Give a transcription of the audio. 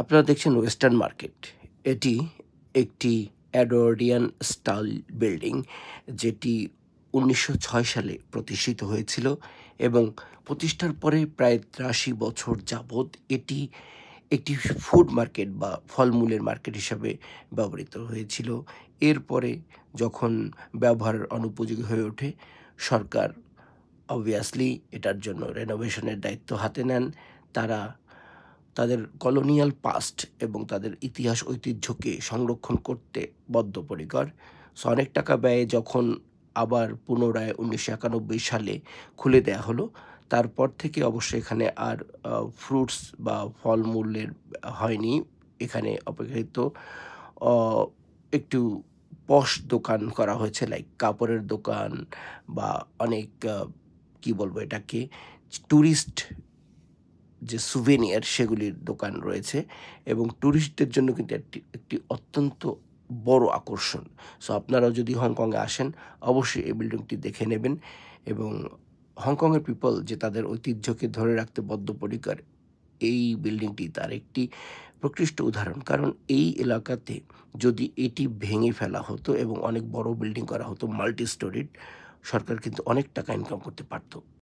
আপনারা দেখছেন western market. এটি একটি এডওয়ার্ডিয়ান স্টাইল বিল্ডিং, যেটি ১৯০৬ সালে প্রতিষ্ঠিত হয়েছিল এবং প্রতিষ্ঠার পরে প্রায় ৮৩ বছর যাবৎ এটি একটি ফুড মার্কেট বা ফলমূলের মার্কেট হিসাবে ব্যবহৃত হয়েছিল। এরপরে যখন ব্যবহারের অনুপযোগী হয়ে ওঠে, সরকার অবভিয়াসলি এটার জন্য রেনোভেশনের দায়িত্ব হাতে নেন। তারা তাদের কলোনিয়াল পাস্ট এবং তাদের ইতিহাস ঐতিহ্যকে সংরক্ষণ করতে বদ্ধপরিকর। সো অনেক টাকা ব্যয়ে যখন আবার পুনরায় ১৯৯১ সালে খুলে দেয়া হলো, তারপর থেকে অবশ্য এখানে আর ফ্রুটস বা ফলমূলের হয়নি। এখানে অপেক্ষাকৃত অ একটু পশ দোকান করা হয়েছে, লাইক কাপড়ের দোকান বা অনেক কি বলবো এটাকে, টুরিস্ট যে সুভেনিয়ার সেগুলির দোকান রয়েছে এবং টুরিস্টদের জন্য কিন্তু একটি একটি অত্যন্ত বড় আকর্ষণ। সো আপনারাও যদি হংকংয়ে আসেন, অবশ্যই এই বিল্ডিংটি দেখে নেবেন। এবং হংকংয়ের পিপল যে তাদের ঐতিহ্যকে ধরে রাখতে বদ্ধপরিকর, এই বিল্ডিংটি তার একটি প্রকৃষ্ট উদাহরণ। কারণ এই এলাকাতে যদি এটি ভেঙে ফেলা হতো এবং অনেক বড় বিল্ডিং করা হতো মাল্টি স্টোরিড, সরকার কিন্তু অনেক টাকা ইনকাম করতে পারত।